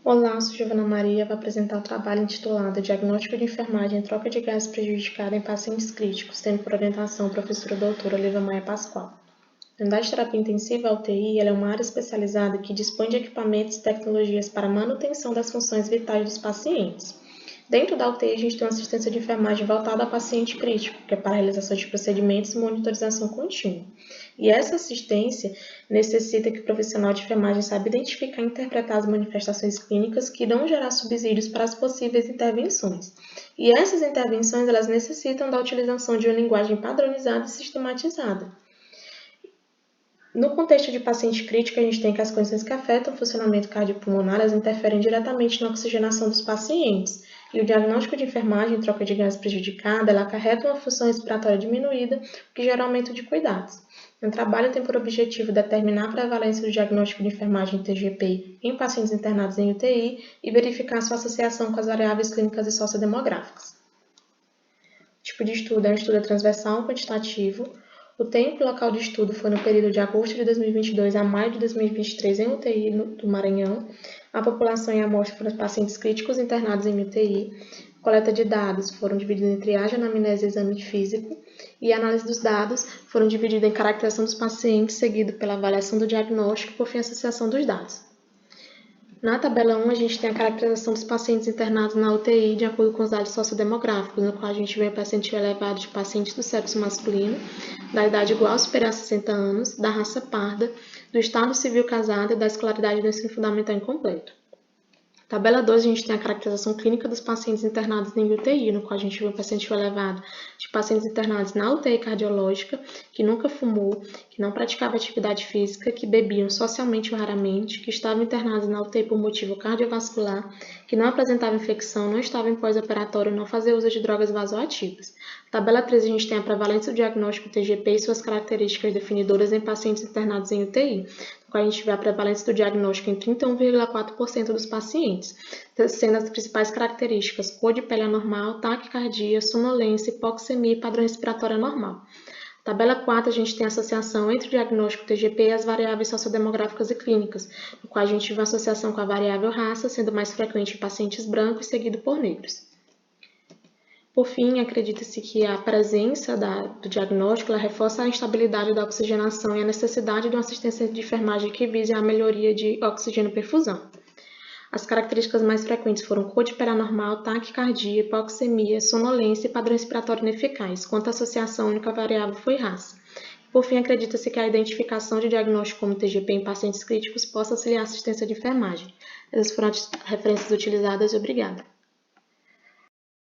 Olá, sou Giovana Maria, vou apresentar o trabalho intitulado Diagnóstico de enfermagem em troca de gases prejudicada em pacientes críticos, tendo por orientação a professora doutora Olivia Maia Pascoal. A unidade de terapia intensiva, a UTI, ela é uma área especializada que dispõe de equipamentos e tecnologias para a manutenção das funções vitais dos pacientes. Dentro da UTI, a gente tem uma assistência de enfermagem voltada ao paciente crítico, que é para a realização de procedimentos e monitorização contínua. E essa assistência necessita que o profissional de enfermagem saiba identificar e interpretar as manifestações clínicas que irão gerar subsídios para as possíveis intervenções. E essas intervenções, elas necessitam da utilização de uma linguagem padronizada e sistematizada. No contexto de paciente crítico, a gente tem que as condições que afetam o funcionamento cardiopulmonar, elas interferem diretamente na oxigenação dos pacientes. E o diagnóstico de enfermagem em troca de gases prejudicada, ela acarreta uma função respiratória diminuída, o que gera aumento de cuidados. O trabalho tem por objetivo determinar a prevalência do diagnóstico de enfermagem TGP em pacientes internados em UTI e verificar sua associação com as variáveis clínicas e sociodemográficas. O tipo de estudo é um estudo transversal quantitativo. O tempo e local de estudo foi no período de agosto de 2022 a maio de 2023 em UTI do Maranhão. A população e a amostra foram pacientes críticos internados em UTI. A coleta de dados foram divididos em triagem, anamnese e exame físico. E a análise dos dados foram divididas em caracterização dos pacientes, seguido pela avaliação do diagnóstico e, por fim, associação dos dados. Na tabela 1, a gente tem a caracterização dos pacientes internados na UTI de acordo com os dados sociodemográficos, no qual a gente vê o percentil elevado de pacientes do sexo masculino, da idade igual ou superior a 60 anos, da raça parda, do estado civil casado e da escolaridade do ensino fundamental incompleto. Tabela 2, a gente tem a caracterização clínica dos pacientes internados em UTI, no qual a gente vê um percentil elevado de pacientes internados na UTI cardiológica, que nunca fumou, que não praticava atividade física, que bebiam socialmente ou raramente, que estavam internados na UTI por motivo cardiovascular, que não apresentavam infecção, não estavam em pós-operatório, não faziam uso de drogas vasoativas. Tabela 3, a gente tem a prevalência do diagnóstico TGP e suas características definidoras em pacientes internados em UTI, a gente vê a prevalência do diagnóstico em 31,4% dos pacientes, sendo as principais características cor de pele anormal, taquicardia, sonolência, hipoxemia e padrão respiratório anormal. Tabela 4, a gente tem a associação entre o diagnóstico TGP e as variáveis sociodemográficas e clínicas, no qual a gente vê a associação com a variável raça, sendo mais frequente em pacientes brancos, seguido por negros. Por fim, acredita-se que a presença do diagnóstico reforça a instabilidade da oxigenação e a necessidade de uma assistência de enfermagem que vise a melhoria de oxigênio-perfusão. As características mais frequentes foram cor de pele anormal, taquicardia, hipoxemia, sonolência e padrão respiratório ineficaz, enquanto a associação única variável foi raça. Por fim, acredita-se que a identificação de diagnóstico como TGP em pacientes críticos possa auxiliar a assistência de enfermagem. Essas foram as referências utilizadas e obrigada.